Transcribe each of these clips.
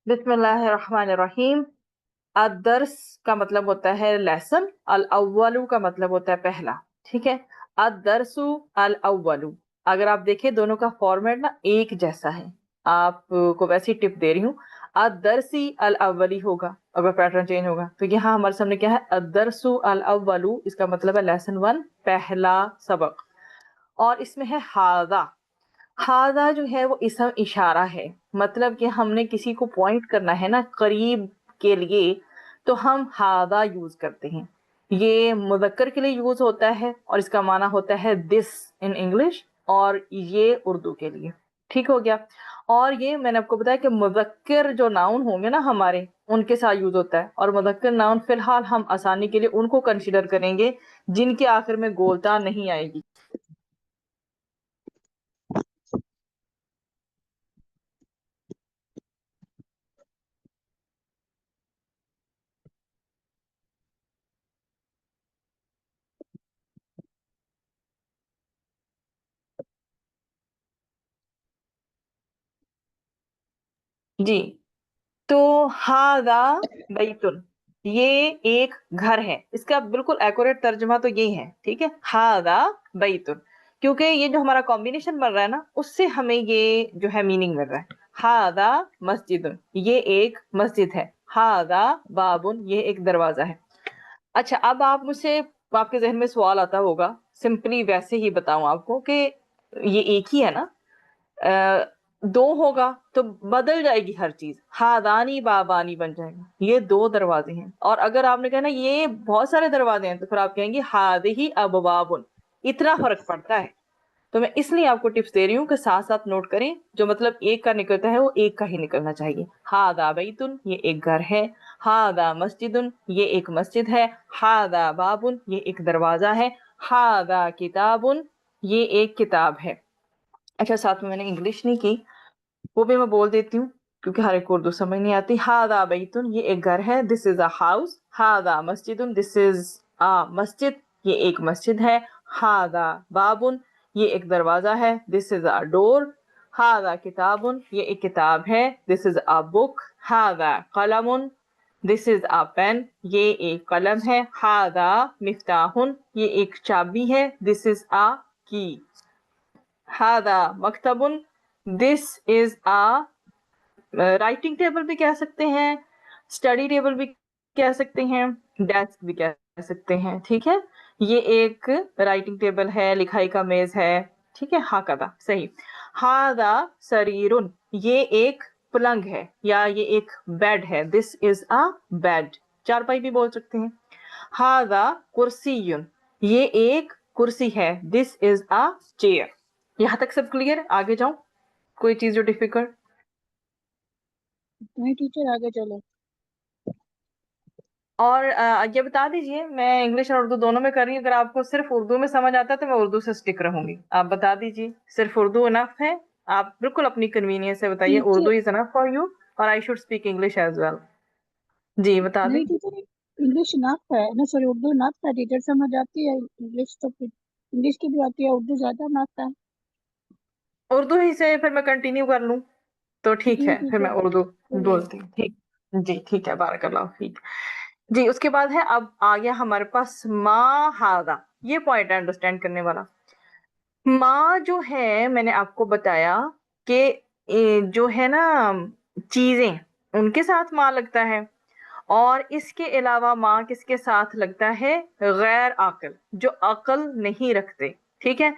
बिस्मिल्लाहिर्रहमानिर्रहीम। अदर्स का मतलब होता है लेसन, अल अव्वलु का मतलब होता है पहला। ठीक है, अदरसु अल अव्वलु। अगर आप देखें दोनों का फॉर्मेट ना एक जैसा है, आपको वैसी टिप दे रही हूँ। अदरसी अल अव्वली होगा, अगर पैटर्न चेंज होगा तो यहाँ हमारे सामने क्या है, अदरसु अल अव्वलु, इसका मतलब है लेसन 1, पहला सबक। और इसमें है हादा। हादा जो है वो इसम इशारा है, मतलब कि हमने किसी को पॉइंट करना है ना करीब के लिए, तो हम हादा यूज करते हैं। ये मुज़क्कर के लिए यूज होता है और इसका माना होता है दिस इन इंग्लिश, और ये उर्दू के लिए। ठीक हो गया। और ये मैंने आपको बताया कि मुज़क्कर जो नाउन होंगे ना हमारे, उनके साथ यूज होता है। और मुज़क्कर नाउन फिलहाल हम आसानी के लिए उनको कंसिडर करेंगे जिनके आखिर में गोलता नहीं आएगी। जी, तो हादा बैतुन, ये एक घर है। इसका बिल्कुल एक्यूरेट तर्जुमा तो ये है। ठीक है, हादा बैतुन, क्योंकि ये जो हमारा कॉम्बिनेशन बन रहा है ना, उससे हमें ये जो है मीनिंग मिल रहा है। हादा मस्जिदुन, ये एक मस्जिद है। हादा बाबुन, ये एक दरवाजा है। अच्छा, अब आप मुझसे, आपके जहन में सवाल आता होगा, सिंपली वैसे ही बताऊं आपको कि ये एक ही है ना, दो होगा तो बदल जाएगी हर चीज, हादानी बाबानी बन जाएगा। ये दो दरवाजे हैं। और अगर आपने कहा ना ये बहुत सारे दरवाजे हैं, तो फिर आप कहेंगे हादिही अबवाबुन। इतना फर्क पड़ता है। तो मैं इसलिए आपको टिप्स दे रही हूँ कि साथ साथ नोट करें, जो मतलब एक का निकलता है वो एक का ही निकलना चाहिए। हादा बैतुन, ये एक घर है। हादा मस्जिदुन, ये एक मस्जिद है। हादा बाबुन, ये एक दरवाजा है। हादा किताबुन, ये एक किताब है। अच्छा, साथ में मैंने इंग्लिश नहीं की, वो भी मैं बोल देती हूँ क्योंकि हर एक को उर्दू समझ नहीं आती। हादा बैतुन, ये एक घर है। This is a house. हादा मस्जिदुन, दिस इज अ मस्जिद, ये एक मस्जिद है। हादा बाबुन, ये एक दरवाजा है। This is a door. हादा किताबुन, ये एक किताब है। This is a book. हादा कलमुन, दिस इज अ पेन, ये एक कलम है। हादा मिफ्ताहुन, ये एक चाबी है। This is a key. हादा मकतबुन, this is a writing table भी कह सकते हैं, स्टडी टेबल भी कह सकते हैं, डेस्क भी कह सकते हैं। ठीक है, ये एक राइटिंग टेबल है, लिखाई का मेज है। ठीक है, हाँ कदा सही। हादा सरीरुन, ये एक पलंग है या ये एक बेड है। दिस इज अ बेड, चारपाई भी बोल सकते हैं। हादा कुर्सीयुन, ये एक कुर्सी है। This is a chair. यहाँ तक सब क्लियर? आगे जाऊं, कोई चीज जो डिफिकल्ट? नहीं टीचर, आगे चलो। और ये बता दीजिए, मैं इंग्लिश और उर्दू दोनों में कर रही हूँ, अगर आपको सिर्फ उर्दू में समझ आता है तो मैं उर्दू से स्टिक रहूंगी। आप बता दीजिए, सिर्फ उर्दू इनफ है? आप बिल्कुल अपनी कन्वीनियंस से बताइए, teacher Urdu is enough for you और I should speak English as well. जी बता दें। नहीं टीचर, इंग्लिश नाफ है ना, सॉरी उर्दू नाफ है टीचर, समझ आती है इंग्लिश तो फिर इंग्लिश की भी आती है, उर्दू ज्यादा नाफ है। उर्दू ही से फिर मैं कंटिन्यू कर लूं तो ठीक जी है, फिर मैं टीचर उर्दू चलिए। बोलती हूँ। ठीक, जी ठीक है, बारकल्लाह फीक। जी, उसके बाद है, अब आ गया हमारे पास मा हादा। ये पॉइंट है अंडरस्टैंड करने वाला। माँ जो है, मैंने आपको बताया कि जो है ना चीजें, उनके साथ माँ लगता है। और इसके अलावा माँ किसके साथ लगता है? गैर आकल, जो अकल नहीं रखते। ठीक है,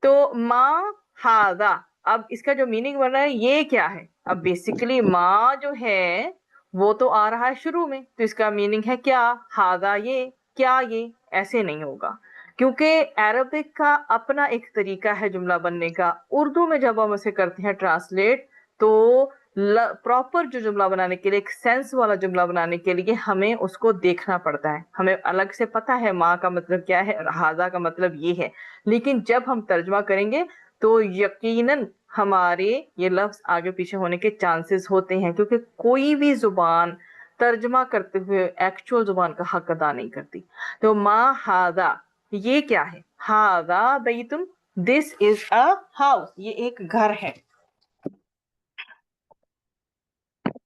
तो माँ हादा, अब इसका जो मीनिंग बन रहा है ये क्या है? अब बेसिकली माँ जो है वो तो आ रहा है शुरू में, तो इसका मीनिंग है क्या? हादा ये, क्या ये? ऐसे नहीं होगा, क्योंकि अरबिक का अपना एक तरीका है जुमला बनने का। उर्दू में जब हम उसे करते हैं ट्रांसलेट, तो प्रॉपर जो जुमला बनाने के लिए, एक सेंस वाला जुमला बनाने के लिए हमें उसको देखना पड़ता है। हमें अलग से पता है माँ का मतलब क्या है, हाजा का मतलब ये है, लेकिन जब हम तर्जमा करेंगे तो यकीनन हमारे ये लफ्ज आगे पीछे होने के चांसेस होते हैं, क्योंकि कोई भी जुबान तर्जमा करते हुए एक्चुअल जुबान का हक अदा नहीं करती। तो माँ हादा, ये क्या है? हादा बैतुन, दिस इज अ हाउस, ये एक घर है।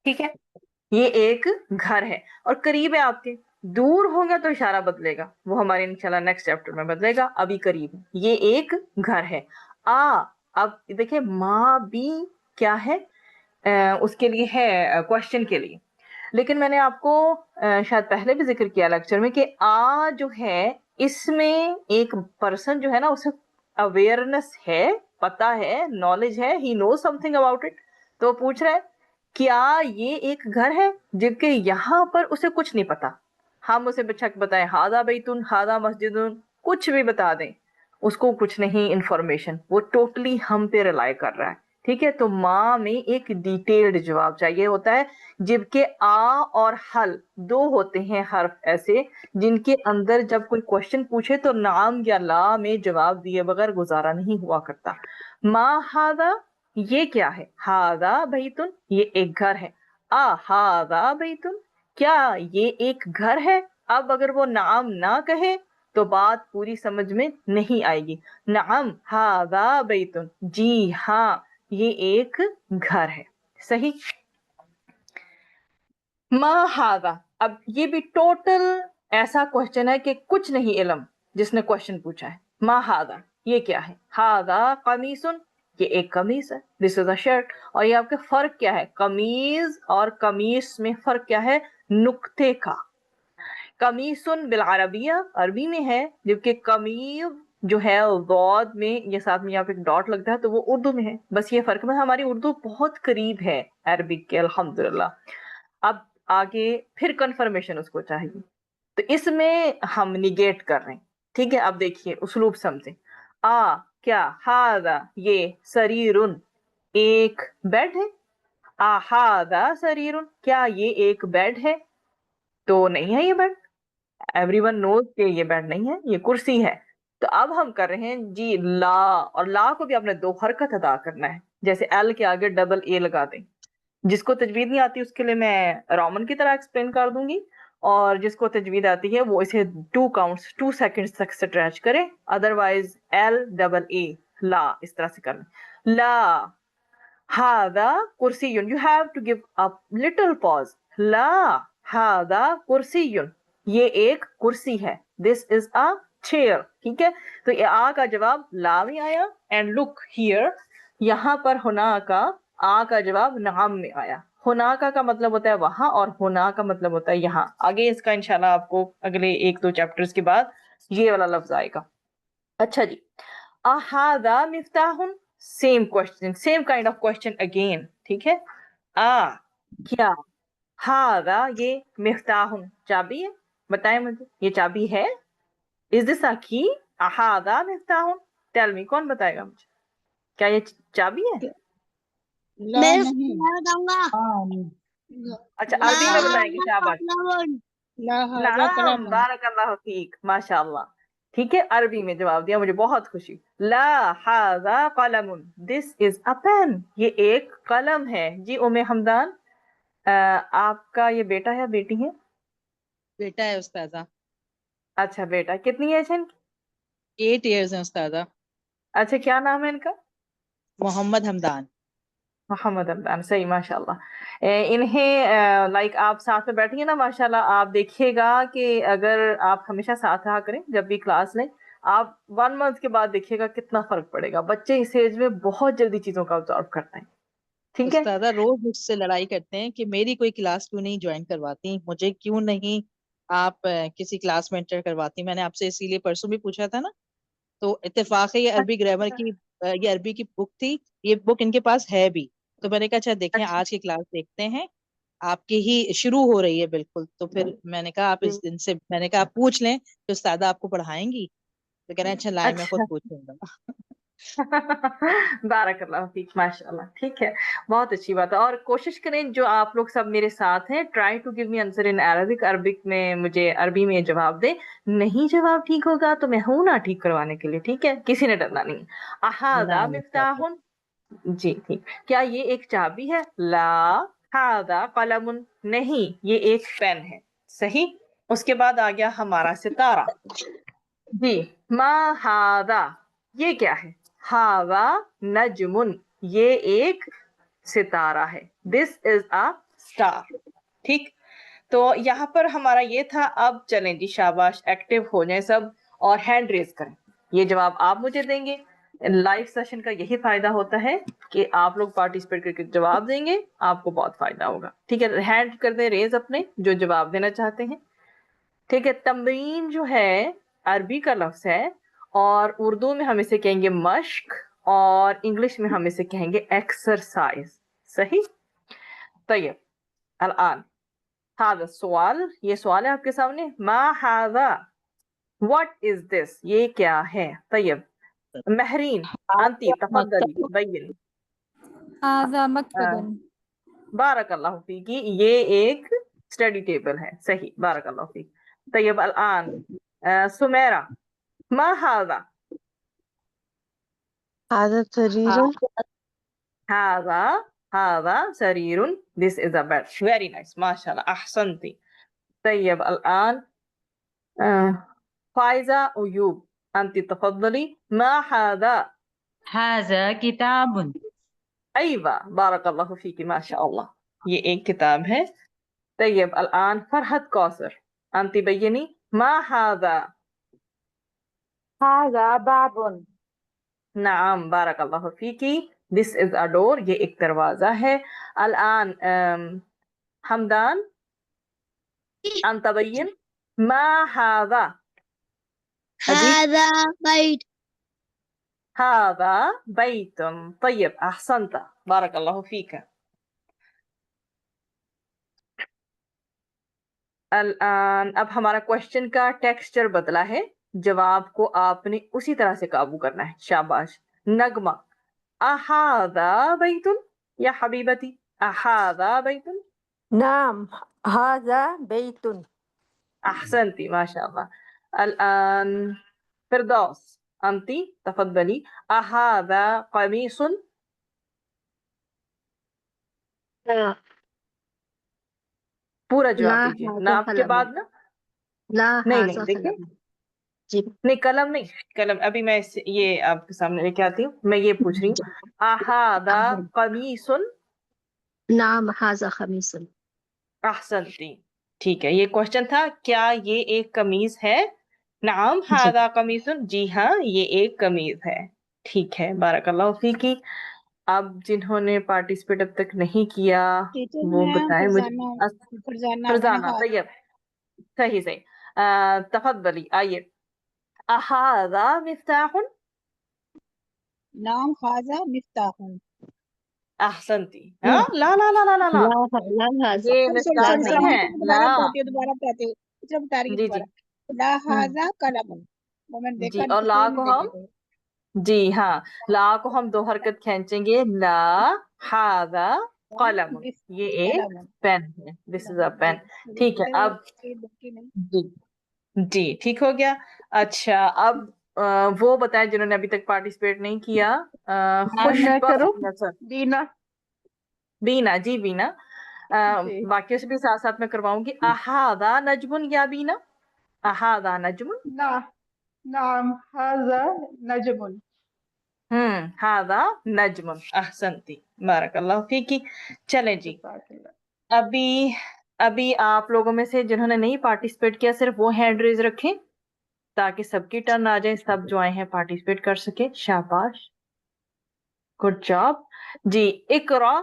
ठीक है, ये एक घर है और करीब है आपके, दूर होगा तो इशारा बदलेगा, वो हमारे इंशाल्लाह नेक्स्ट चैप्टर में बदलेगा, अभी करीब है, ये एक घर है। अब देखिए माँ भी क्या है, उसके लिए है क्वेश्चन के लिए, लेकिन मैंने आपको शायद पहले भी जिक्र किया लेक्चर में कि जो है इसमें एक पर्सन जो है ना उसे अवेयरनेस है, पता है, नॉलेज है, ही नो समथिंग अबाउट इट। तो पूछ रहा है क्या ये एक घर है, जबकि यहाँ पर उसे कुछ नहीं पता। हम उसे बेशक बताएं हादा बैतुन, हादा मस्जिदुन, कुछ भी बता दें, उसको कुछ नहीं इंफॉर्मेशन, वो टोटली हम पे रिलाई कर रहा है। ठीक है, तो माँ में एक डिटेल्ड जवाब चाहिए होता है, जबकि और हल दो होते हैं हर्फ ऐसे जिनके अंदर जब कोई क्वेश्चन पूछे तो नाम या ला में जवाब दिए बगैर गुजारा नहीं हुआ करता। माँ हादा, ये क्या है, हादा बैतुन, ये एक घर है। हादा बैतुन, क्या ये एक घर है। अब अगर वो नाम ना कहे तो बात पूरी समझ में नहीं आएगी। नाम हादा बैतुन, जी हाँ ये एक घर है। सही। मा हादा, अब ये भी टोटल ऐसा क्वेश्चन है कि कुछ नहीं इल्म जिसने क्वेश्चन पूछा है। मा हादा, ये क्या है। हादा कमीसुन, ये एक कमीज है, दिस इज अ शर्ट। और ये आपके फर्क क्या है, कमीज और कमीज में फर्क क्या है, नुक्ते का। कमीसुन बिल अरबिया, अरबी में है, जबकि कमीज जो है गौद में ये साथ में यहाँ पे एक डॉट लगता है तो वो उर्दू में है। बस ये फर्क है, हमारी उर्दू बहुत करीब है अरबिक के अल्हम्दुलिल्लाह। अब आगे फिर कंफर्मेशन उसको चाहिए, तो इसमें हम निगेट कर रहे हैं। ठीक है, अब देखिए उस्लूब समझे। क्या, हादा ये सरीरुन, एक बेड है। हादा सरीरुन, क्या ये एक बेड है। तो नहीं है ये बेड, एवरीवन नोज कि ये बेड नहीं है, ये कुर्सी है। तो अब हम कर रहे हैं जी ला, और ला को भी आपने दो हरकत अदा करना है, जैसे एल के आगे डबल ए लगा दें। जिसको तजवीद नहीं आती उसके लिए मैं रोमन की तरह एक्सप्लेन कर दूंगी, और जिसको तजवीद आती है वो इसे 2 सेकंड्स तक स्ट्रेच करे, अदरवाइज एल डबल ए ला इस तरह से करना। ला हादा कुर्सीयुन, you have to give a little pause. ला हादा कुर्सीयुन, ये एक कुर्सी है, दिस इज अ चेयर। ठीक है, तो ये आ का जवाब ला में आया, एंड लुक हियर, यहाँ पर होना का आ का जवाब नाम में आया। होनाका का मतलब होता है वहां, और होना का मतलब होता है यहाँ। आगे इसका इंशाल्लाह आपको अगले 1-2 चैप्टर्स के बाद ये वाला लफ्ज आएगा। अच्छा जी, अहादा मिफ्ताहुन, same question, same kind of question again. ठीक है, क्या, हादा ये मिफ्ताहुन चाबी है, बताएं मुझे ये चाबी है। इज दिस अ की। अहादा मिफ्ताहुन, टेल मी, कौन बताएगा मुझे, क्या ये चाबी है। ला मैं नहीं, बताऊंगा। अच्छा, ला अरबी में बताएंगे, शाबाश। ला हाजा नाम, कलम। बारकल्लाहु फीक, माशाअल्लाह। ठीक है, अरबी में जवाब दिया, मुझे बहुत खुशी। ला हाजा कलमुन, दिस इज अ पेन, ये एक कलम है। जी उम्मे हमदान, आपका ये बेटा है बेटी है। बेटा है उस्तादा, अच्छा बेटा, कितनी एज है इनकी। 8 years है उस्तादा। अच्छा, क्या नाम है इनका। मोहम्मद हमदान। मोहम्मद अमदान, सही माशाल्लाह। इन्हें लाइक आप साथ में बैठेंगे ना माशाल्लाह, आप देखिएगा कि अगर आप हमेशा साथ रहा करें जब भी क्लास लें, आप 1 मंथ के बाद देखिएगा कितना फर्क पड़ेगा। बच्चे इस एज में बहुत जल्दी चीजों का ऑब्जर्व करते हैं। ठीक है, उस्तादा रोज मुझसे लड़ाई करते हैं कि मेरी कोई क्लास क्यों नहीं ज्वाइन करवाती, मुझे क्यों नहीं आप किसी क्लास में एंटर करवाती। मैंने आपसे इसीलिए परसों भी पूछा था ना, तो इत्तेफाक है ये अरबी ग्रामर की ये अरबी की बुक थी, ये बुक इनके पास है भी। तो मैंने कहा अच्छा देखें अच्छा आज की क्लास देखते हैं, आपकी ही शुरू हो रही है बिल्कुल। तो फिर मैंने कहा आप इस दिन से, मैंने कहा आप पूछ लें तो उस्तादा आपको पढ़ाएंगी। तो कह रहे हैं अच्छा लाए मैं खुद अच्छा। पूछूंगा। बारकल्लाहु फीक, माशाल्लाह। ठीक है, बहुत अच्छी बात है, और कोशिश करें जो आप लोग सब मेरे साथ हैं, try to give me answer in Arabic, Arabic में मुझे अरबी में जवाब दे। नहीं जवाब ठीक होगा तो मैं हूं ना ठीक करवाने के लिए। ठीक है, किसी ने डरना नहीं। अहादा ना उस्तादा। मिफ्ताहुन, जी ठीक। क्या ये एक चाबी है। ला हादा कलमुन, नहीं ये एक पेन है। सही। उसके बाद आ गया हमारा सितारा। जी, मा हादा, ये क्या है। हादा नजमुन, ये एक सितारा है, दिस इज अ स्टार. ठीक, तो यहाँ पर हमारा ये था. अब चलें जी, शाबाश, एक्टिव हो जाएं सब और हैंड रेज करें. ये जवाब आप मुझे देंगे. लाइव सेशन का यही फायदा होता है कि आप लोग पार्टिसिपेट करके जवाब देंगे, आपको बहुत फायदा होगा. ठीक है, हैंड कर दें रेज अपने जो जवाब देना चाहते हैं. ठीक है, तमरीन जो है अरबी का लफ्ज है और उर्दू में हम इसे कहेंगे मश्क और इंग्लिश में हम इसे कहेंगे एक्सरसाइज. सही. तैयब, अल-आन हादा सवाल, ये सवाल है आपके सामने. मा हादा, व्हाट इज दिस, ये क्या है. तैयब, महरीन अंती तफद्दली बय्यनी. هذا مكتب. बारकल्लाहु फीकी, ये एक स्टडी टेबल है. सही, बारकल्लाहु फीक. तैयब, अल-आन सुमेरा, मा हादा. هذا سرير. هذا سرير. This is a bed. Very nice. माशाल्लाह, अहसनती. طيب الآن فايزة أيوب أنت تفضلي. ما هذا. هذا كتاب. أيوة, بارك الله فيك, ما شاء الله, ये एक किताब है. طيب الآن فرحت कौसर أنت بيني. ما هذا. هذا باب. नाम, बारक अल्लाह फीकी. दिस इज अ डोर, ये एक दरवाजा है. अल-आन हमदान अंत बय्यन. मा हादा. هذا بيت. हादा बैतुन. तय्यब, अहसनता, बारक अल्लाह फीका. अल-आन अब हमारा क्वेश्चन का टेक्सचर बदला है. जवाब को आपने उसी तरह से काबू करना है. शाबाश. नगमा, अहादा बैतुन या हबीबती. अहादा बैतुन. نعم هذا بيت. अहसनती, माशाअल्लाह. अल-आन फिरदौस अंती तफद्दली. अहादा कमीसुन. لا पूरा जवाब لا दीजिए, هذا नाम के قلم. बाद ना. لا नहीं هذا देखिए, قلم. جيب. नहीं कलम नहीं, कलम अभी मैं ये आपके सामने लेके आती हूँ. मैं ये पूछ रही हूँ, अहादा कमीसुन. نعم هذا خميس. अहसनती. ठीक है, ये क्वेश्चन था, क्या ये एक कमीज है. नाम हादा कमीसुन, जी हाँ, ये एक कमीज है. ठीक है, बारकल्लाहु फीकी. अब जिन्होंने पार्टिसिपेट अब तक नहीं किया टीचर वो मैं बताएं मुझे. फरजाना मैंने फरजाना, हाथ तैयब, सही सही. तफद्दली, आइए. अहादा मिफ्ताहुन. नाम हाजा मिफ्ताहुन. अहसनती. हाँ, ला ला ला ला ला ला, لا هذا. ये सॉरी मिफ्ताह सॉरी नहीं है. दोबारा ला, पढ़ती हूँ दोबारा पढ़ती हूँ. टीचर बता रही है जी जी. दोबारा. ला हाजा कलम. वो मैंने देखा जी, और ला तस्वीर को नहीं हम, देखी. जी हाँ, ला को हम दो हरकत खींचेंगे. ला हादा कलम, ये एक पेन है. This is a pen. ठीक है, अब जी जी, ठीक हो गया. अच्छा, अब वो बताएं जिन्होंने अभी तक पार्टिसिपेट नहीं किया. मैं करूं? नजर. दीना. बीना, जी बीना. जी. बाकियों से भी साथ साथ में करवाऊंगी. अहादा नजमुन या बीना. अहादा नजमुन. ना नाम हाजा नजमुन. हादा नजमुन. अहसनती, बारकल्लाहु फीकी. चलें जी, अभी अभी आप लोगों में से जिन्होंने नहीं पार्टिसिपेट किया, सिर्फ वो हैंड रेज रखें ताकि सबकी टर्न आ जाए, सब जो आए हैं पार्टिसिपेट कर सके. शाबाश, गुड जॉब जी. इकरा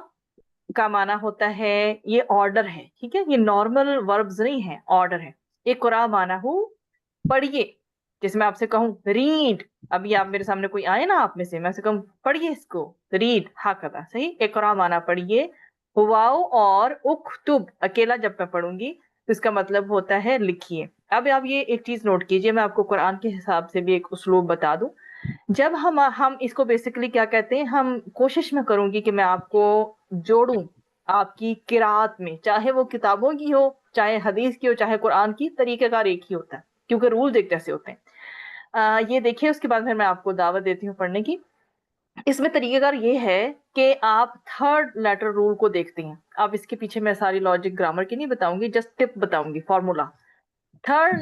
का माना होता है, ये ऑर्डर है. ठीक है, ये नॉर्मल वर्ब्स नहीं है, ऑर्डर है. इकरा माना हो पढ़िए. जैसे मैं आपसे कहूँ रीड, अभी आप मेरे सामने कोई आए ना आप में से, मैं से कहूँ पढ़िए इसको, रीड. हाँ कदा सही. इकरा माना पढ़िए. हुवाओ और उक्तुब अकेला जब मैं पढ़ूंगी तो इसका मतलब होता है लिखिए. अब आप ये एक चीज नोट कीजिए, मैं आपको कुरान के हिसाब से भी एक उसलूब बता दूं. जब हम इसको बेसिकली क्या कहते हैं, हम कोशिश में करूंगी कि मैं आपको जोड़ूं आपकी किरात में, चाहे वो किताबों की हो, चाहे हदीस की हो, चाहे कुरान की. तरीकेकार एक ही होता है क्योंकि रूल एक जैसे होते हैं. ये देखिए, उसके बाद फिर मैं आपको दावत देती हूँ पढ़ने की. इसमें तरीकेकार ये है कि आप थर्ड लेटर रूल को देखते हैं. अब इसके पीछे मैं सारी लॉजिक ग्रामर की नहीं बताऊंगी, जस्ट टिप बताऊंगी, फॉर्मूला. थर्ड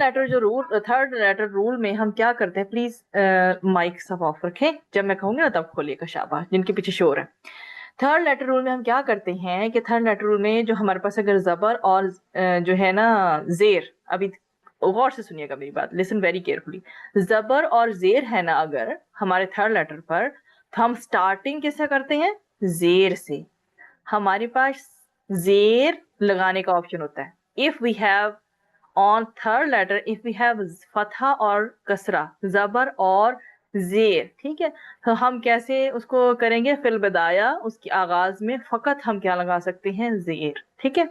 लेटर रूल में हम क्या करते हैं, प्लीज माइक सब ऑफ रखें, जब मैं कहूंगी ना तब खोलिएगा. शाबाश, जिनके पीछे शोर है. تھرڈ لیٹر رول میں ہم کیا کرتے ہیں کہ تھرڈ لیٹر رول میں جو ہمارے پاس اگر زبر اور جو ہے نا زیر، ابھی غور سے سنیے گا میری بات، لسن ویری کیئرفلی، زبر اور زیر ہے نا اگر ہمارے تھرڈ لیٹر پر، تو ہم سٹارٹنگ کس سے کرتے ہیں؟ زیر سے. ہمارے پاس زیر لگانے کا آپشن ہوتا ہے. if we have on third letter, if we have فتحہ اور کسرہ، زبر اور زیر، ٹھیک ہے، تو ہم کیسے اس کو کریں گے؟ فی البدایہ، اس کی آغاز میں فقط ہم کیا لگا سکتے ہیں؟ زیر، ٹھیک ہے.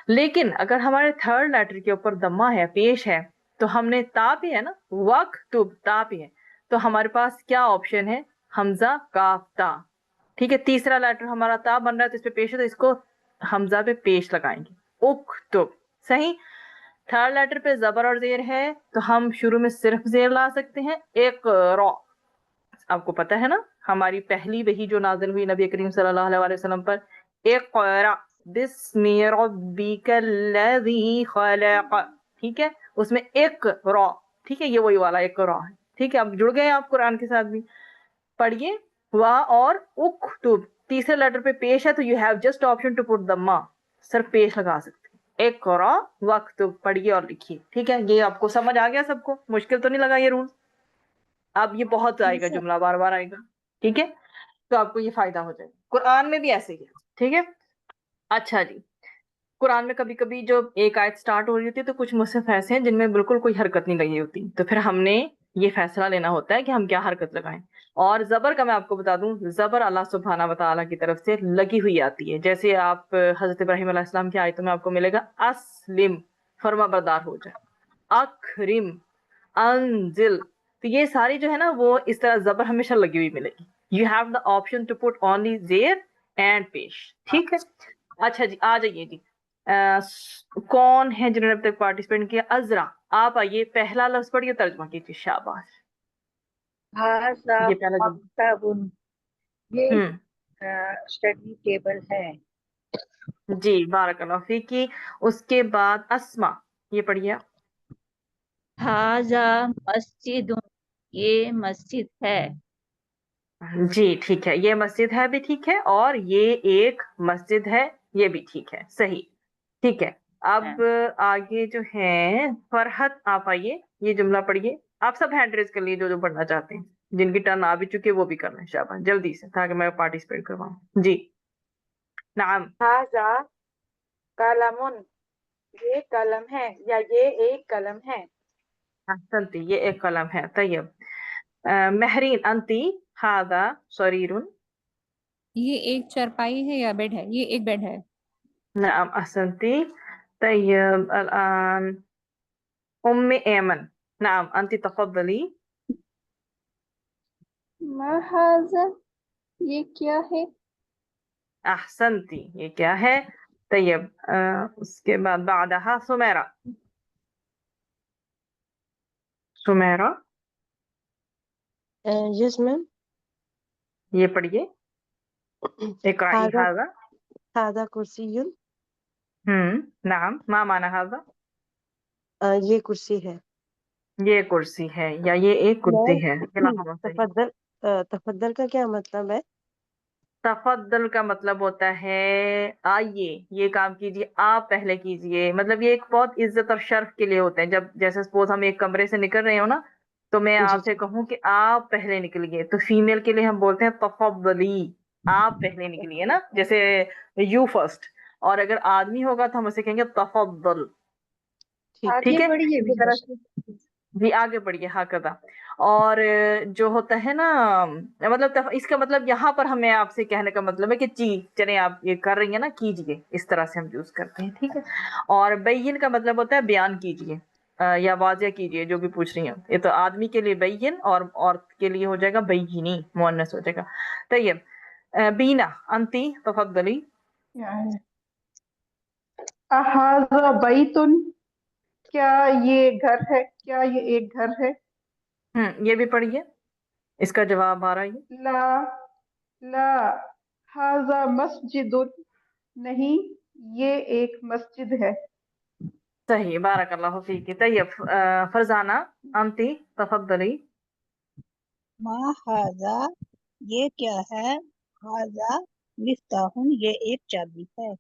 لیکن اگر ہمارے تھرڈ لیٹر کے اوپر دمہ ہے، پیش ہے، تو ہم نے تا پہ ہے نا، وقتب تا پہ ہے، تو ہمارے پاس کیا آپشن ہے؟ حمزہ کاف تا، ٹھیک ہے. تیسرا لیٹر ہمارا تا بن رہا ہے تو اس پہ پیش ہے، تو اس کو حمزہ پہ پیش لگائیں گے، اکتب. صحیح. تھرڈ لیٹر پہ زبر اور زیر ہے تو ہم شروع میں صرف زیر لا سکتے ہیں. ایک را، آپ کو پتہ ہے نا ہماری پہلی وحی جو نازل ہوئی نبی کریم صلی اللہ علیہ وسلم پر، اقرا بسم ربک الذی خلق، ٹھیک ہے، اس میں ایک را، ٹھیک ہے، یہ وہی والا ایک را ہے، ٹھیک ہے. اب جڑ گئے آپ قرآن کے ساتھ بھی. پڑھیے وا اور اکتب، تیسرے لیٹر پہ پیش ہے تو you have just option to put دمہ، صرف پیش لگا سکتے ہیں. اقرا واکتب، پڑھیے اور لکھیے، ٹھیک ہے. یہ آپ کو سمجھ آ گیا سب کو؟ مشکل تو نہیں لگا یہ رول؟ اب یہ بہت آئے گا، جملہ بار بار آئے گا، ٹھیک ہے، تو آپ کو یہ فائدہ ہو جائے گا. قرآن میں بھی ایسے ہی ہے، ٹھیک ہے. اچھا جی، قرآن میں کبھی کبھی جو ایک آیت سٹارٹ ہو رہی ہوتی ہے تو کچھ مصحف ایسے ہیں جن میں بالکل کوئی حرکت نہیں لگی ہوتی، تو پھر ہم نے یہ فیصلہ لینا ہوتا ہے کہ ہم کیا حرکت لگائیں. اور زبر کا میں آپ کو بتا دوں، زبر اللہ سبحانہ وتعالیٰ کی طرف سے لگی ہوئی آتی ہے. جیسے آپ حضرت ابراہیم علیہ السلام کی آیتوں میں آپ کو ملے گا اسلم، فرما بردار ہو جائے، اکرم، انزل، تو یہ ساری جو ہے نا وہ اس طرح زبر ہمیشہ لگی ہوئی ملے گی. You have the option to put only زیر اینڈ پیش، ٹھیک ہے. اچھا جی، آ جائیے جی. کون ہے جنہوں نے اب تک پارٹیسپیٹ کیا؟ عذرا، آپ آئیے، پہلا لفظ پڑھیے، ترجمہ کیجیے. شاباش. هذا یہ پہلا جملہ. مکتب، یہ ہوں اسٹڈی ٹیبل ہے. جی، بارک اللہ فیکی. اس کے بعد اسما، یہ پڑھیے. ہاذا مسجد، یہ مسجد ہے. جی ٹھیک ہے، یہ مسجد ہے بھی ٹھیک ہے، اور یہ ایک مسجد ہے، یہ بھی ٹھیک ہے، صحیح، ٹھیک ہے. اب آگے جو ہے فرحت، آپ آئیے، یہ جملہ پڑھیے. آپ سب ہینڈ ریز کر لیے جو جو پڑھنا چاہتے ہیں، جن کی ٹرن آ بھی چکی ہے وہ بھی کر لیں شاباش، جلدی سے، تاکہ میں پارٹیسپیٹ کرواؤں. جی نعم. هذا قلم، یہ قلم ہے یا یہ ایک قلم ہے. احسنتی، یہ ایک قلم ہے. طیب. مہرین انتی، ہاذا سریر. یہ ایک چرپائی ہے یا بیڈ ہے؟ یہ ایک بیڈ ہے. نعم احسنتی. طیب الآن ام ایمن، نعم انتی تفضلی. ما هذا، یہ کیا ہے؟ احسنتی، یہ کیا ہے. طیب اس کے بعد بعدها سمیرہ. سمیرہ، یس میم. یہ پڑھیے. اقرائی هذا هذا. هذا کرسی، نعم، ما معنی هذا؟ یہ کرسی ہے. یہ کرسی ہے یا یہ ایک کرسی میم ہے، کلاہما صحیح. تفضل، تفضل کا کیا مطلب ہے؟ تفضل کا مطلب ہوتا ہے آئیے، یہ کام کیجیے، آپ پہلے کیجیے. مطلب یہ ایک بہت عزت اور شرف کے لیے ہوتے ہیں. جب جیسے سپوز ہم ایک کمرے سے نکل رہے ہو نا، تو میں جی آپ سے جی. کہوں کہ آپ پہلے نکلیے، تو فیمیل کے لیے ہم بولتے ہیں تفضلی، آپ پہلے نکلیے نا، جیسے یو فرسٹ. اور اگر آدمی ہوگا تو ہم اسے کہیں گے تفضل، ٹھیک. ٹھیک آگے ہے. بڑھیے اس طرح سے جی آگے بڑھیے. ہاں کدا. اور جو ہوتا ہے نا، مطلب اس کا مطلب یہاں پر ہمیں آپ سے کہنے کا مطلب ہے کہ جی چلیں آپ یہ کر رہی ہیں نا، کیجئے، اس طرح سے ہم یوز کرتے ہیں، ٹھیک ہے. اور بین کا مطلب ہوتا ہے بیان کیجئے یا واضح کیجئے جو بھی پوچھ رہی ہیں. یہ تو آدمی کے لیے بین اور عورت کے لیے ہو جائے گا بینی، مؤنث ہو جائے گا. طیب. بینا انتی تفضلی. یعنی هذا بیت، کیا یہ گھر ہے، کیا یہ ایک گھر ہے. یہ بھی پڑھیے، اس کا جواب آ رہا ہے. لا، لا. هذا مسجد، نہیں، یہ ایک مسجد ہے. صحیح، بارک اللہ فیک. طیب. فرزانہ انتی تفضلی. ما هذا، یہ کیا ہے؟ هذا मिफ्ताहुन ये एक चाबी है।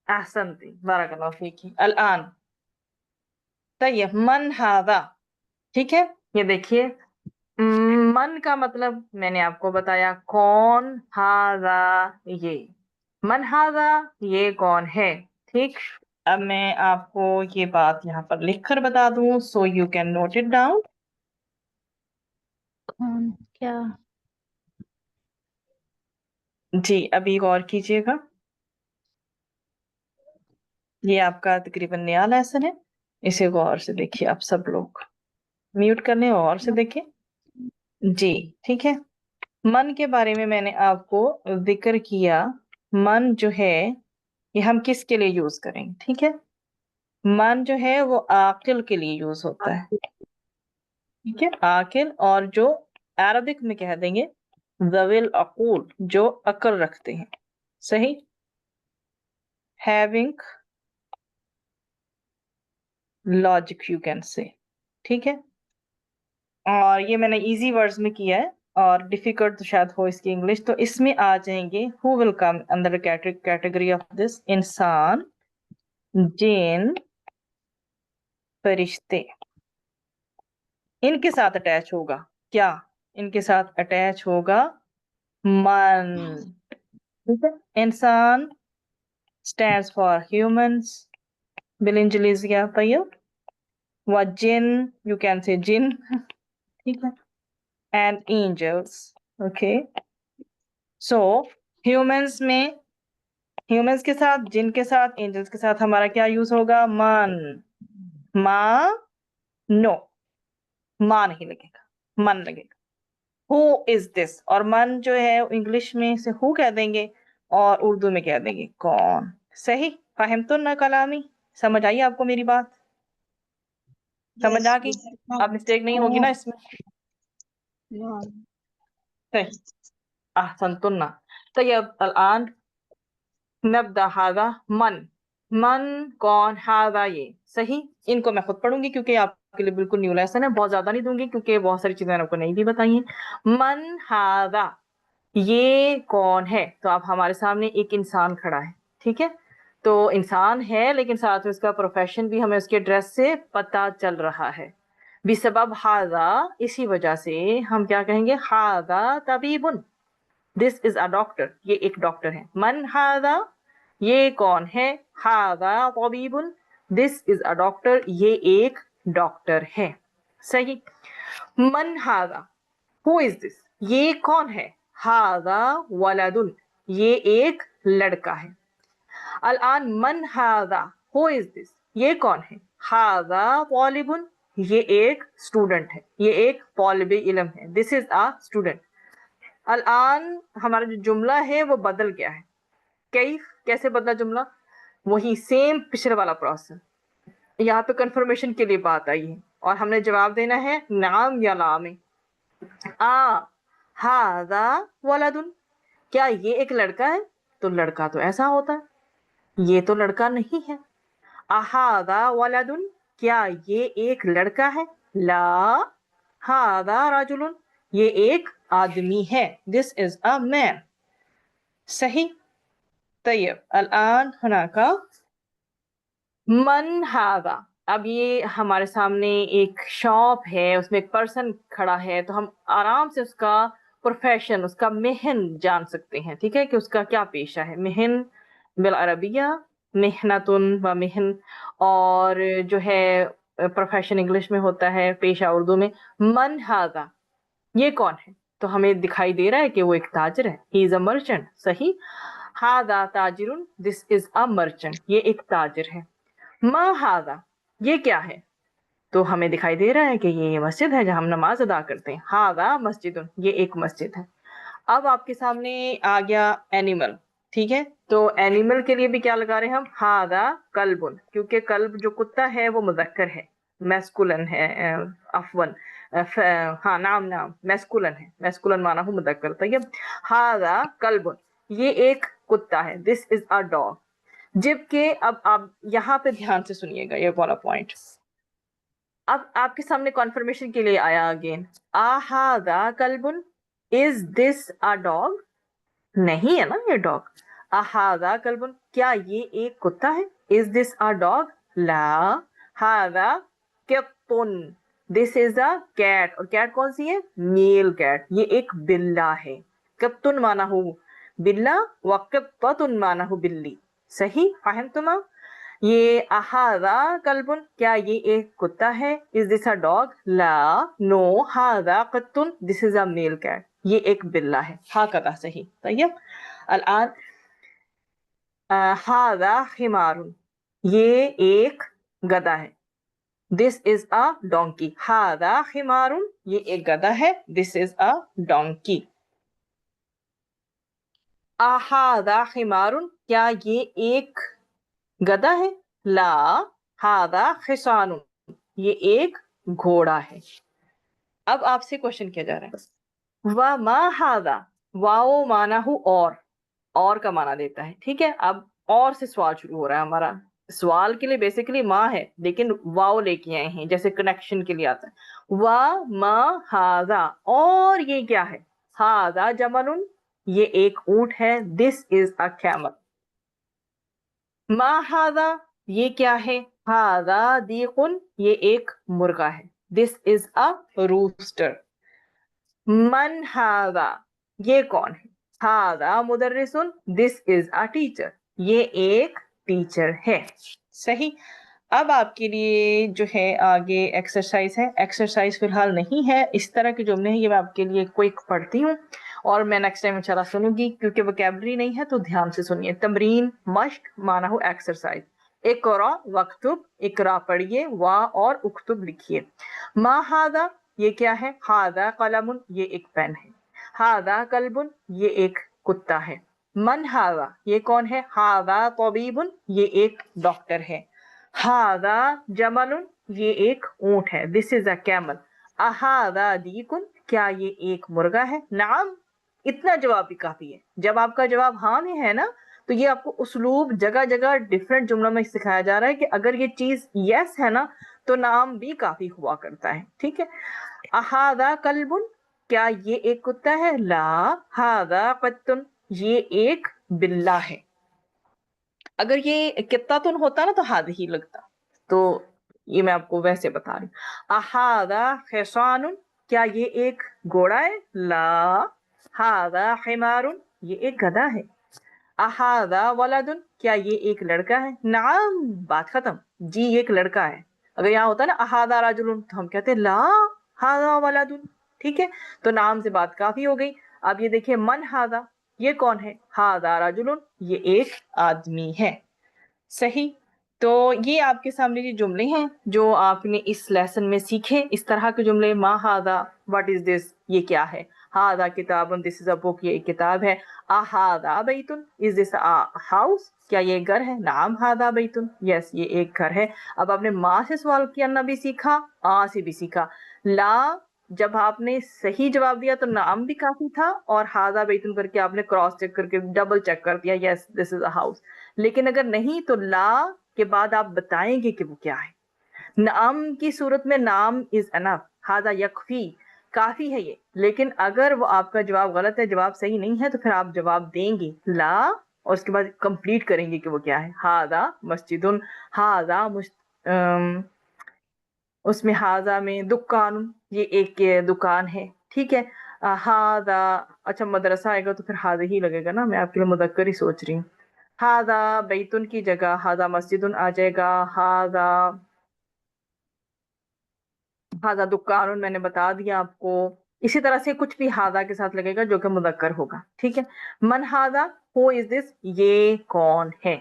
अहसनती, बारकल्लाहु फीकी। अलआन तय्यब, मन हादा, ठीक है। ये देखिए, मन का मतलब मैंने आपको बताया, कौन, हादा ये, मन हादा ये कौन है, ठीक। अब मैं आपको ये बात यहाँ पर लिख कर बता दूं, so you can note it down. कौन क्या? जी, अभी गौर कीजिएगा, ये आपका तकरीबन नया लेसन है, इसे गौर से देखिए। आप सब लोग म्यूट करने और से देखिए जी, ठीक है। मन के बारे में मैंने आपको जिक्र किया, मन जो है ये हम किसके लिए यूज करेंगे, ठीक है। मन जो है वो आकिल के लिए यूज होता है, ठीक है, आकिल, और जो अरबिक में कह देंगे ज़विल अकूल, जो अक्ल रखते हैं, सही, having logic you can say, ठीक है। और ये मैंने इजी वर्ड्स में किया है, और डिफिकल्ट तो शायद हो इसकी इंग्लिश, तो इसमें आ जाएंगे who will come under category of this, इंसान, जिन, फरिश्ते। इनके साथ अटैच होगा क्या, इनके साथ अटैच होगा मन, ठीक है। इंसान stands for humans, बिलिंजलिजिया तैयब, व जिन, you can say जिन, ठीक है, and angels, okay, so humans में, humans के साथ, जिन के साथ, angels के साथ हमारा क्या यूज होगा, मन, मा, नो, मा नहीं लगेगा, मन लगेगा। हु इज दिस, और मन जो है इंग्लिश में से हु कह देंगे, और उर्दू में कह देंगे कौन, सही। फाहिम तो ना कलामी, समझ आई आपको मेरी बात, समझ आ गई, अब मिस्टेक नहीं होगी ना इसमें, सही। अहसनतुन्ना। तय्यब, अलआन नब्दा हादा, मन, मन कौन, हादा ये, सही। इनको मैं खुद पढ़ूंगी क्योंकि आपके लिए बिल्कुल न्यू लेसन है, बहुत ज्यादा नहीं दूंगी क्योंकि बहुत सारी चीजें आपको नहीं भी बताई हैं। मन हादा ये कौन है, तो आप हमारे सामने एक इंसान खड़ा है, ठीक है। तो इंसान है, लेकिन साथ में उसका प्रोफेशन भी हमें उसके ड्रेस से पता चल रहा है, बिसबब हादा, इसी वजह से हम क्या कहेंगे, हादा तबीबुन, दिस इज अ डॉक्टर, ये एक डॉक्टर है। मन हादा ये कौन है, हादा तबीबुन, दिस इज अ डॉक्टर, ये एक डॉक्टर है, सही। मन हादा, हु इज दिस, ये कौन है, हादा वलदुन, ये एक लड़का है। अलआन मन हादा, हु इज दिस, ये कौन है, हादा तालिबुन, ये एक स्टूडेंट है, ये एक तालिब इल्म है, दिस इज अ स्टूडेंट। अलआन हमारा जो जुमला है वो बदल गया है, कैसे बदला जुमला, वही सेम पिछले वाला प्रोसेस, यहाँ पे कंफर्मेशन के लिए बात आई है, और हमने जवाब देना है नाम या ला में। आ हादा वलदुन, क्या ये एक लड़का है, तो लड़का तो ऐसा होता है, ये तो लड़का नहीं है। अहादा वलदुन, क्या ये एक लड़का है, ला हादा राजुलुन, ये एक आदमी है, दिस इज अ मैन, सही। तय्यब, अलआन हुनाका मन हादा, अब ये हमारे सामने एक शॉप है, उसमें एक पर्सन खड़ा है, तो हम आराम से उसका प्रोफेशन, उसका मेहन जान सकते हैं, ठीक है, कि उसका क्या पेशा है। मेहन बिल अरबिया मेहनतुन व मेहन, और जो है प्रोफेशन इंग्लिश में होता है, पेशा उर्दू में। मन हादा ये कौन है, तो हमें दिखाई दे रहा है कि वो एक ताजिर है, ही इज अ मर्चेंट, सही। हादा ताजिरुन, दिस इज अ मर्चेंट, ये एक ताजिर है। मा हादा ये क्या है, तो हमें दिखाई दे रहा है कि ये मस्जिद है जहां हम नमाज अदा करते हैं, हादा मस्जिदुन, ये एक मस्जिद है। अब आपके सामने आ गया एनिमल, ठीक है, तो एनिमल के लिए भी क्या लगा रहे हैं हम, हादा कल्बुन, क्योंकि कल्ब जो कुत्ता है वो मुजक्कर है, मैस्कुलन है, अफवन, हाँ नाम मैस्कुलन है, मैस्कुलन माना हूँ मुजक्कर, तो ये हादा कल्बुन, ये एक कुत्ता है, दिस इज अ डॉग। जबकि अब आप यहाँ पे ध्यान से सुनिएगा ये वाला पॉइंट, अब आपके सामने कॉन्फर्मेशन के लिए आया अगेन, आहादा कल्बुन, इज दिस अ डॉग, नहीं है ना ये डॉग. अहादा कल्बुन, क्या ये एक कुत्ता है? Is this a dog? ला. हादा कत्तुन, दिस इज अ कैट. और कैट कौन सी है? Male cat. ये एक बिल्ला है. कत्तुन माना हो बिल्ला व कत्तुन माना हो बिल्ली. सही फहमतुमा? ये अहादा कल्बुन, क्या ये एक कुत्ता है? Is this a dog? ला. नो. हादा कत्तुन, this is a male cat. ये एक बिल्ला है. हाकदा. सही. तय्यब. अल्आन हादा हिमारुन, ये एक गधा है. This is a donkey. हादा हिमारुन, ये एक गधा है. This is a donkey. अहादा हिमारुन, क्या ये एक गधा है? ला. हादा हिसानुन, ये एक घोड़ा है. अब आपसे क्वेश्चन किया जा रहा है. वा मा हादा, वाओ माना हूं और का माना देता है. ठीक है, अब और से सवाल शुरू हो रहा है हमारा. सवाल के लिए बेसिकली माँ है, लेकिन वाओ लेके आए हैं, जैसे कनेक्शन के लिए आता है. वा मा हादा, और ये क्या है? हादा जमनुन, ये एक ऊंट है. This is a camel. मा हादा, ये क्या है? हादा दीकुन, ये एक मुर्गा है. This is a rooster. मन हादा, ये कौन है? हादा मुदर्रिसुन, दिस इज अ टीचर. ये एक टीचर है. सही. अब आपके लिए जो है आगे एक्सरसाइज है. एक्सरसाइज फिलहाल नहीं है, इस तरह के जुमले हैं, ये मैं आपके लिए क्विक पढ़ती हूँ और मैं नेक्स्ट टाइम इंशाल्लाह सुनूंगी, क्योंकि वोकैबुलरी नहीं है तो ध्यान से सुनिए. तमरीन मश्क माना हो एक्सरसाइज. इकरा वक्तुब, इकरा पढ़िए, वा और उक्तुब लिखिए. मा हादा, ये क्या है? हादा कलमुन, ये एक पेन है. हादा कल्बुन, ये एक कुत्ता है. मन हादा, ये कौन है? हादा तबीबुन, ये एक डॉक्टर है. हादा जमलुन, ये एक ऊंट है. This is a camel. अहादा दीकुन, क्या ये एक मुर्गा है? नाम. इतना जवाब भी काफी है. जब आपका जवाब हाँ में है ना, तो ये आपको उसलूब जगह जगह डिफरेंट जुमलों में सिखाया जा रहा है कि अगर ये चीज यस है ना, तो नाम भी काफी हुआ करता है. ठीक है. अहादा कल्बुन, क्या ये एक कुत्ता है? ला. हादा कत्तुन, ये एक बिल्ला है. अगर ये कित्तातुन होता ना तो हाद ही लगता. तो ये मैं आपको वैसे बता रही हूँ. अहादा हिसानुन, क्या ये एक घोड़ा है? ला. हादा हिमारुन, ये एक गधा है. अहादा वलदुन, क्या ये एक लड़का है? नाम. बात खत्म. जी ये एक लड़का है. अगर यहाँ होता ना अहादा राजुलुन, तो हम कहते ला हादा वलदुन. ठीक है, तो नाम से बात काफी हो गई. अब ये देखिए, मन हादा, ये कौन है? हादा राजुलुन, ये एक आदमी है. सही. तो ये आपके सामने ये जुमले हैं जो आपने इस लेसन में सीखे. इस तरह के जुमले. मा हादा, व्हाट इज दिस, ये क्या है? हादा किताबुन, दिस इज अ बुक, ये एक किताब है. अहादा बैतुन, इज दिस अ हाउस, क्या ये घर है? नाम. हादा बैतुन, यस ये एक घर है. अब आपने माँ से सवाल करना भी सीखा, आ से भी सीखा. ला, जब आपने सही जवाब दिया तो नाम भी काफी था, और हादा बैतुन करके आपने क्रॉस चेक करके डबल चेक कर दिया, yes this is a house. लेकिन अगर नहीं तो ला के बाद आप बताएंगे कि वो क्या है. नाम की सूरत में नाम इज अनफ, हादा यकफी, काफी है ये. लेकिन अगर वो आपका जवाब गलत है, जवाब सही नहीं है, तो फिर आप जवाब देंगे ला और उसके बाद कंप्लीट करेंगे कि वो क्या है. हादा मस्जिदुन, हादा उसमें हाजा में दुकान, ये एक दुकान है. ठीक है. हादा, अच्छा मदरसा आएगा तो फिर हादा ही लगेगा ना, मैं आपके लिए मुदक्कर ही सोच रही हूँ. हादा बैतुन की जगह हादा मस्जिदुन आ जाएगा. हादा दुकान मैंने बता दिया आपको. इसी तरह से कुछ भी हादा के साथ लगेगा जो कि मुदक्कर होगा. ठीक है. मन हादा, हु इज दिस, ये कौन है?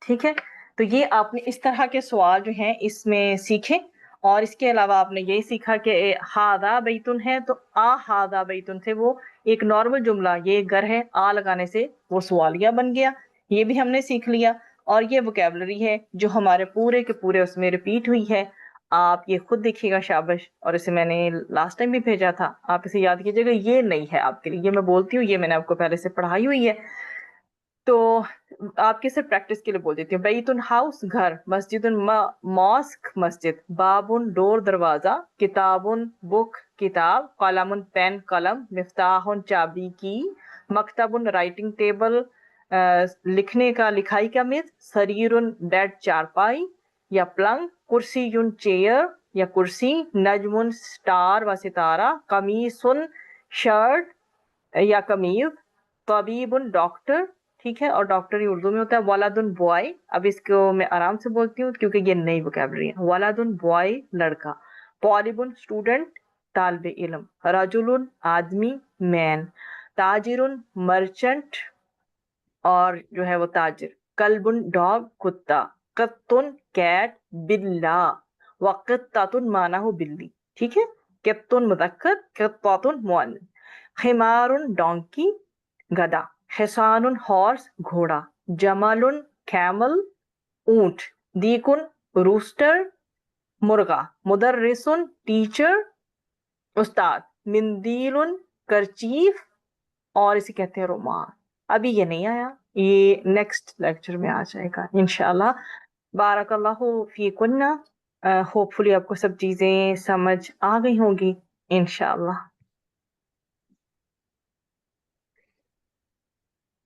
ठीक है. तो ये आपने इस तरह के सवाल जो हैं इसमें सीखे. और इसके अलावा आपने ये सीखा कि हादा बैतुन है तो आ हादा बैतुन से वो एक नॉर्मल जुमला, ये घर है, आ लगाने से वो सवालिया बन गया. ये भी हमने सीख लिया. और ये वोकैबुलरी है जो हमारे पूरे के पूरे उसमें रिपीट हुई है. आप ये खुद देखिएगा, शाबाश. और इसे मैंने लास्ट टाइम भी भेजा था, आप इसे याद कीजिएगा. ये नहीं है आपके लिए, ये मैं बोलती हूँ, ये मैंने आपको पहले से पढ़ाई हुई है. तो आपके सिर्फ प्रैक्टिस के लिए बोल देती हूँ. बैतुन हाउस घर, मस्जिदुन मॉस्क मस्जिद, बाबुन डोर दरवाजा, किताबुन बुक किताब, कलमुन पेन कलम, मिफ्ताहुन चाबी की, مکتبن رائٹنگ ٹیبل، لکھنے کا لکھائی کا میز، سریرن بیڈ چارپائی یا پلنگ، کرسیون چیئر یا کرسی، نجمن سٹار و ستارہ، قمیصن شرٹ یا قمیض، طبیبن ڈاکٹر، ٹھیک ہے، اور ڈاکٹر ہی اردو میں ہوتا ہے، ولدن بوائے، اب اس کو میں آرام سے بولتی ہوں کیونکہ یہ نئی وکیبلری ہے، ولدن بوائے لڑکا، طالبن اسٹوڈنٹ طالب علم، رجلن آدمی مین، تاجرن مرچنٹ اور جو ہے وہ تاجر، کلبن ڈاگ کتا، قطن کیٹ بلا، وقطۃ مانا ہو بلی، ٹھیک ہے، قطن مذکر قطۃ مؤنث، حمارن ڈونکی گدا، حصان ہارس گھوڑا، جمل کیمل اونٹ، دیکن روسٹر مرغا، مدرسن ٹیچر استاد، مندیل کرچیف اور اسے کہتے ہیں رومال۔ ابھی یہ نہیں آیا، یہ نیکسٹ لیکچر میں آ جائے گا انشاءاللہ۔ بارک اللہ فیکن، ہوپ فلی آپ کو سب چیزیں سمجھ آ گئی ہوں گی انشاءاللہ۔